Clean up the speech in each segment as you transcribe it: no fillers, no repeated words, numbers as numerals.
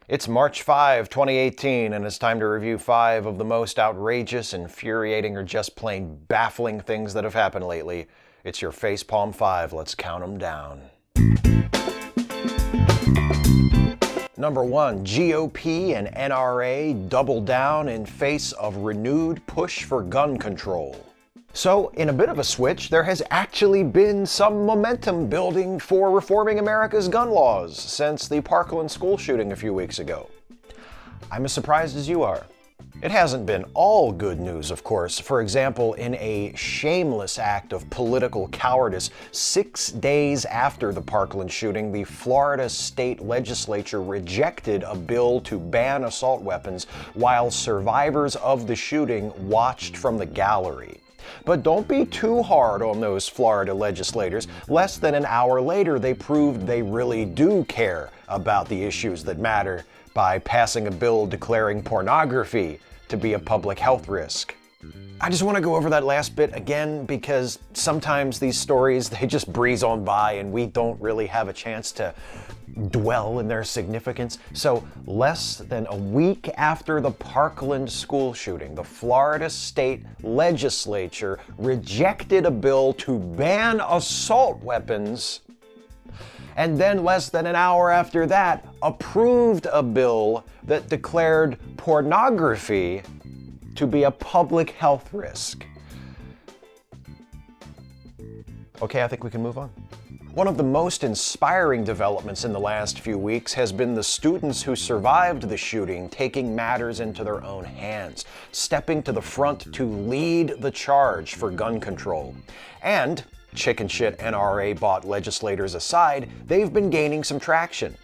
It's March 5, 2018, and it's time to review 5 of the most outrageous, infuriating, or just plain baffling things that have happened lately. It's your Facepalm 5. Let's count them down. Number 1, GOP and NRA double down in face of renewed push for gun control. So, in a bit of a switch, there has actually been some momentum building for reforming America's gun laws since the Parkland school shooting a few weeks ago. I'm as surprised as you are. It hasn't been all good news, of course. For example, in a shameless act of political cowardice, 6 days after the Parkland shooting, the Florida state legislature rejected a bill to ban assault weapons while survivors of the shooting watched from the gallery. But don't be too hard on those Florida legislators. Less than an hour later, they proved they really do care about the issues that matter by passing a bill declaring pornography to be a public health risk. I just want to go over that last bit again because sometimes these stories, they just breeze on by and we don't really have a chance to dwell in their significance. So, less than a week after the Parkland school shooting, the Florida state legislature rejected a bill to ban assault weapons, and then less than an hour after that, approved a bill that declared pornography to be a public health risk. Okay, I think we can move on. One of the most inspiring developments in the last few weeks has been the students who survived the shooting taking matters into their own hands, stepping to the front to lead the charge for gun control. And, chicken shit NRA-bought legislators aside, they've been gaining some traction.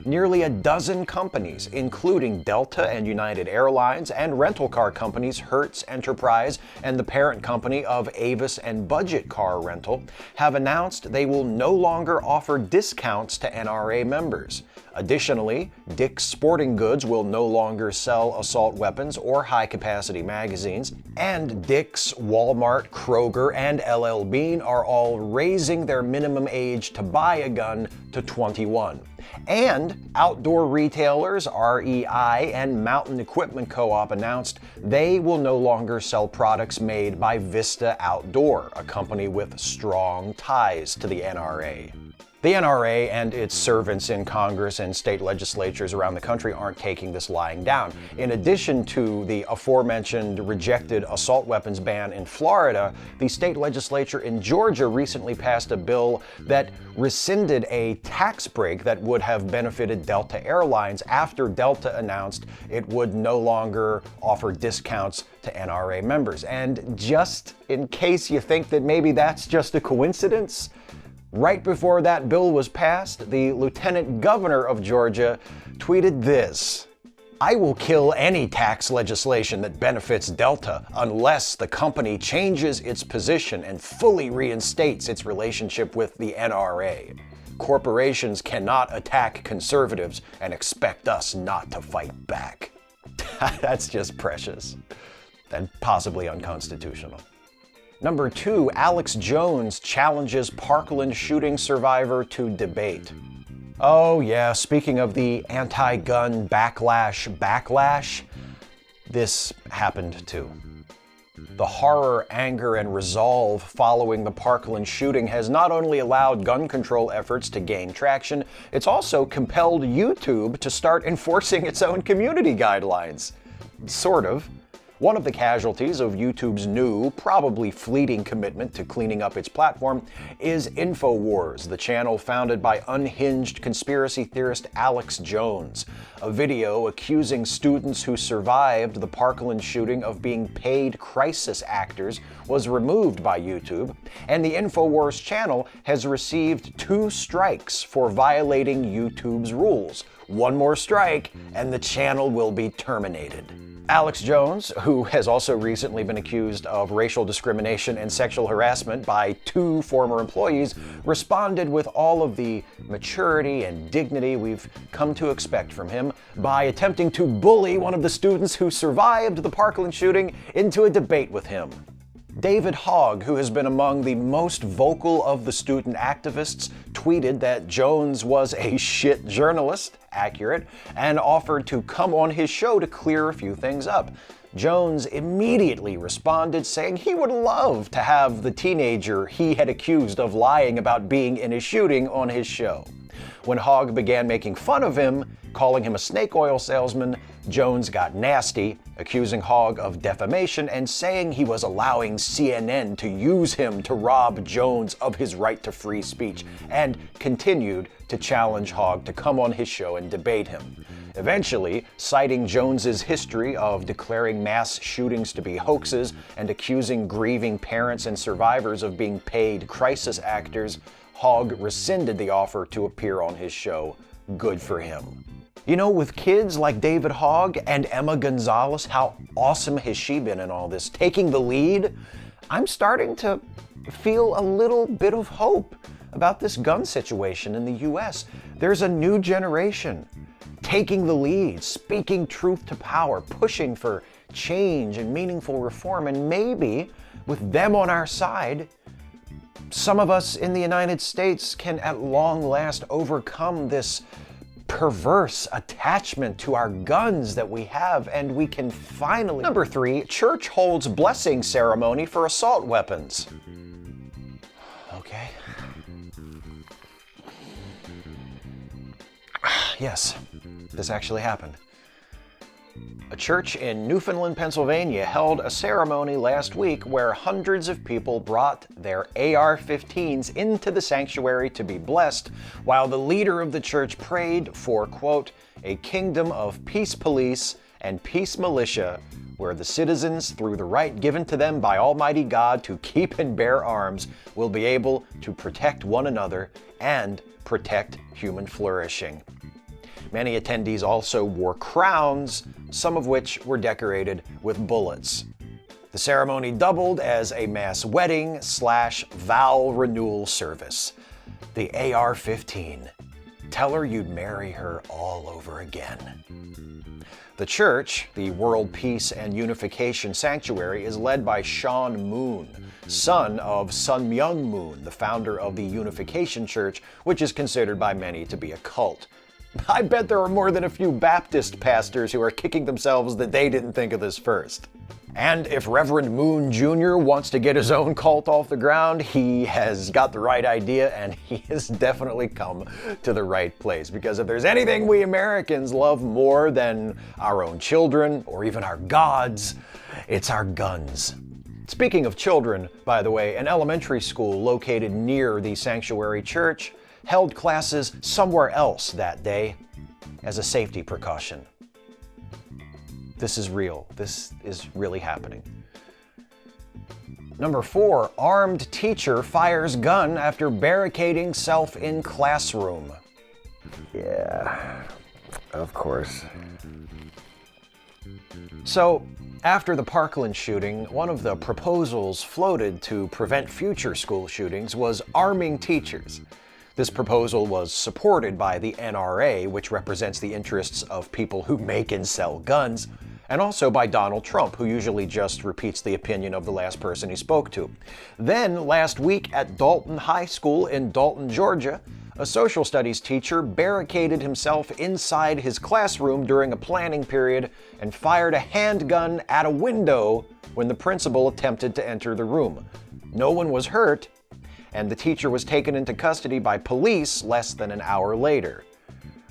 Nearly a dozen companies, including Delta and United Airlines and rental car companies Hertz Enterprise and the parent company of Avis and Budget Car Rental, have announced they will no longer offer discounts to NRA members. Additionally, Dick's Sporting Goods will no longer sell assault weapons or high-capacity magazines, and Dick's, Walmart, Kroger, and LL Bean are all raising their minimum age to buy a gun to 21. And outdoor retailers REI and Mountain Equipment Co-op announced they will no longer sell products made by Vista Outdoor, a company with strong ties to the NRA. The NRA and its servants in Congress and state legislatures around the country aren't taking this lying down. In addition to the aforementioned rejected assault weapons ban in Florida, the state legislature in Georgia recently passed a bill that rescinded a tax break that would have benefited Delta Airlines after Delta announced it would no longer offer discounts to NRA members. And just in case you think that maybe that's just a coincidence, right before that bill was passed, the Lieutenant Governor of Georgia tweeted this: "I will kill any tax legislation that benefits Delta unless the company changes its position and fully reinstates its relationship with the NRA. Corporations cannot attack conservatives and expect us not to fight back." That's just precious and possibly unconstitutional. Number 2, Alex Jones challenges Parkland shooting survivor to debate. Oh yeah, speaking of the anti-gun backlash, this happened too. The horror, anger, and resolve following the Parkland shooting has not only allowed gun control efforts to gain traction, it's also compelled YouTube to start enforcing its own community guidelines. Sort of. One of the casualties of YouTube's new, probably fleeting commitment to cleaning up its platform is Infowars, the channel founded by unhinged conspiracy theorist Alex Jones. A video accusing students who survived the Parkland shooting of being paid crisis actors was removed by YouTube, and the Infowars channel has received 2 strikes for violating YouTube's rules. One more strike, and the channel will be terminated. Alex Jones, who has also recently been accused of racial discrimination and sexual harassment by 2 former employees, responded with all of the maturity and dignity we've come to expect from him by attempting to bully one of the students who survived the Parkland shooting into a debate with him. David Hogg, who has been among the most vocal of the student activists, tweeted that Jones was a shit journalist, accurate, and offered to come on his show to clear a few things up. Jones immediately responded, saying he would love to have the teenager he had accused of lying about being in a shooting on his show. When Hogg began making fun of him, calling him a snake oil salesman, Jones got nasty, accusing Hogg of defamation and saying he was allowing CNN to use him to rob Jones of his right to free speech, and continued to challenge Hogg to come on his show and debate him. Eventually, citing Jones's history of declaring mass shootings to be hoaxes and accusing grieving parents and survivors of being paid crisis actors, Hogg rescinded the offer to appear on his show. Good for him. You know, with kids like David Hogg and Emma Gonzalez, how awesome has she been in all this, taking the lead? I'm starting to feel a little bit of hope about this gun situation in the U.S. There's a new generation taking the lead, speaking truth to power, pushing for change and meaningful reform, and maybe with them on our side, some of us in the United States can at long last overcome this perverse attachment to our guns that we have, and we can finally... Number 3, church holds blessing ceremony for assault weapons. Okay. Yes, this actually happened. A church in Newfoundland, Pennsylvania held a ceremony last week where hundreds of people brought their AR-15s into the sanctuary to be blessed, while the leader of the church prayed for, quote, a kingdom of peace police and peace militia, where the citizens, through the right given to them by Almighty God to keep and bear arms, will be able to protect one another and protect human flourishing. Many attendees also wore crowns, some of which were decorated with bullets. The ceremony doubled as a mass wedding/vow renewal service. The AR-15. Tell her you'd marry her all over again. The church, the World Peace and Unification Sanctuary, is led by Sean Moon, son of Sun Myung Moon, the founder of the Unification Church, which is considered by many to be a cult. I bet there are more than a few Baptist pastors who are kicking themselves that they didn't think of this first. And if Reverend Moon Jr. wants to get his own cult off the ground, he has got the right idea, and he has definitely come to the right place. Because if there's anything we Americans love more than our own children or even our gods, it's our guns. Speaking of children, by the way, an elementary school located near the sanctuary church held classes somewhere else that day as a safety precaution. This is real. This is really happening. Number 4, armed teacher fires gun after barricading self in classroom. Yeah, of course. So, after the Parkland shooting, one of the proposals floated to prevent future school shootings was arming teachers. This proposal was supported by the NRA, which represents the interests of people who make and sell guns, and also by Donald Trump, who usually just repeats the opinion of the last person he spoke to. Then, last week at Dalton High School in Dalton, Georgia, a social studies teacher barricaded himself inside his classroom during a planning period and fired a handgun at a window when the principal attempted to enter the room. No one was hurt, and the teacher was taken into custody by police less than an hour later.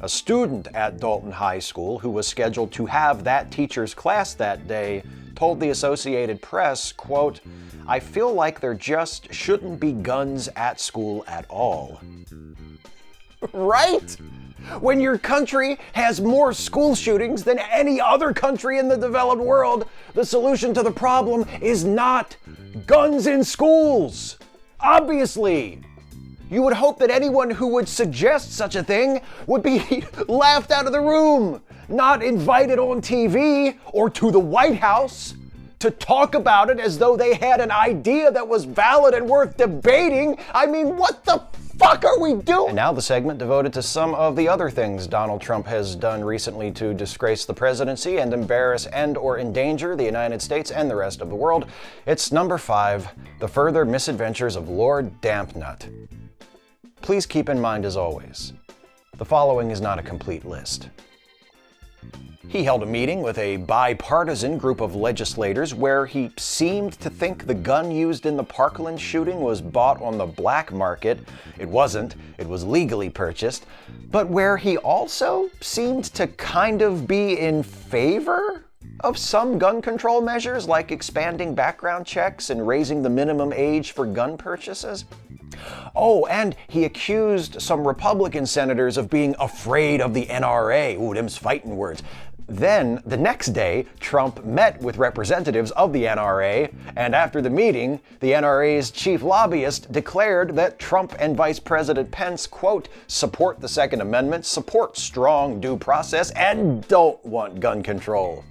A student at Dalton High School, who was scheduled to have that teacher's class that day, told the Associated Press, quote, I feel like there just shouldn't be guns at school at all. Right? When your country has more school shootings than any other country in the developed world, the solution to the problem is not guns in schools. Obviously, you would hope that anyone who would suggest such a thing would be laughed out of the room, not invited on TV or to the White House to talk about it as though they had an idea that was valid and worth debating. I mean, what the fuck are we doing? And now the segment devoted to some of the other things Donald Trump has done recently to disgrace the presidency and embarrass and/or endanger the United States and the rest of the world. It's number 5, the further misadventures of Lord Dampnut. Please keep in mind, as always, the following is not a complete list. He held a meeting with a bipartisan group of legislators where he seemed to think the gun used in the Parkland shooting was bought on the black market. It wasn't. It was legally purchased. But where he also seemed to kind of be in favor of some gun control measures, like expanding background checks and raising the minimum age for gun purchases. Oh, and he accused some Republican senators of being afraid of the NRA. Ooh, them's fighting words. Then, the next day, Trump met with representatives of the NRA, and after the meeting, the NRA's chief lobbyist declared that Trump and Vice President Pence, quote, support the Second Amendment, support strong due process, and don't want gun control.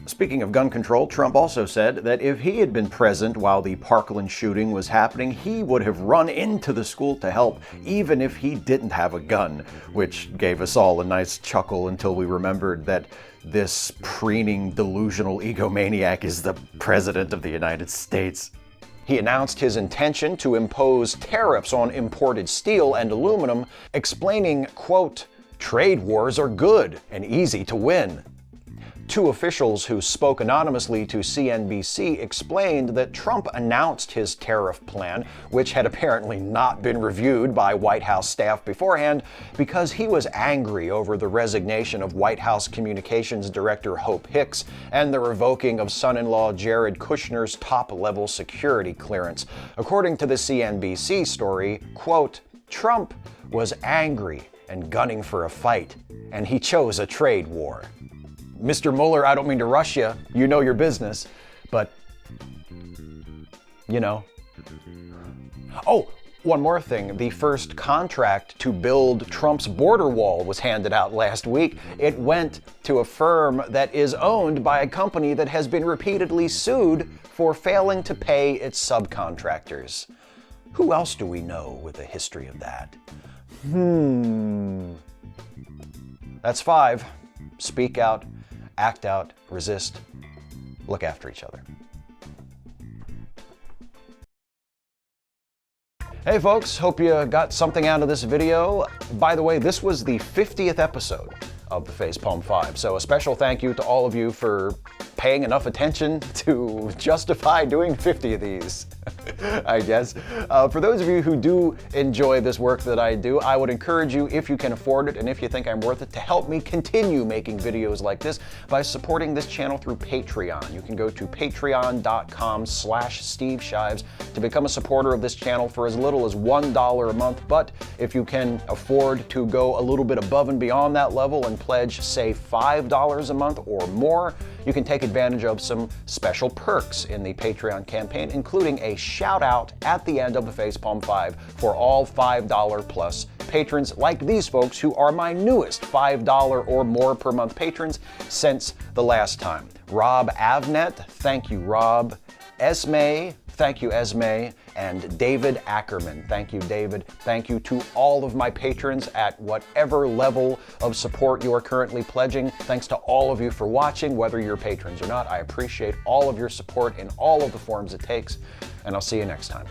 Speaking of gun control, Trump also said that if he had been present while the Parkland shooting was happening, he would have run into the school to help, even if he didn't have a gun, which gave us all a nice chuckle until we remembered that this preening, delusional egomaniac is the President of the United States. He announced his intention to impose tariffs on imported steel and aluminum, explaining, quote, trade wars are good and easy to win. 2 officials who spoke anonymously to CNBC explained that Trump announced his tariff plan, which had apparently not been reviewed by White House staff beforehand, because he was angry over the resignation of White House Communications Director Hope Hicks and the revoking of son-in-law Jared Kushner's top-level security clearance. According to the CNBC story, quote, Trump was angry and gunning for a fight, and he chose a trade war. Mr. Mueller, I don't mean to rush you. You know your business. But, you know. Oh, one more thing. The first contract to build Trump's border wall was handed out last week. It went to a firm that is owned by a company that has been repeatedly sued for failing to pay its subcontractors. Who else do we know with a history of that? That's 5. Speak out. Act out, resist, look after each other. Hey folks, hope you got something out of this video. By the way, this was the 50th episode of the Facepalm 5, so a special thank you to all of you for paying enough attention to justify doing 50 of these, I guess. For those of you who do enjoy this work that I do, I would encourage you, if you can afford it and if you think I'm worth it, to help me continue making videos like this by supporting this channel through Patreon. You can go to patreon.com/Steve Shives to become a supporter of this channel for as little as $1 a month. But if you can afford to go a little bit above and beyond that level and pledge, say, $5 a month or more, you can take advantage of some special perks in the Patreon campaign, including a shout out at the end of the Facepalm 5 for all $5 plus patrons like these folks who are my newest $5 or more per month patrons since the last time. Rob Avnet, thank you Rob. Esme, thank you Esme. And David Ackerman, thank you David. Thank you to all of my patrons at whatever level of support you are currently pledging. Thanks to all of you for watching, whether you're patrons or not. I appreciate all of your support in all of the forms it takes, and I'll see you next time.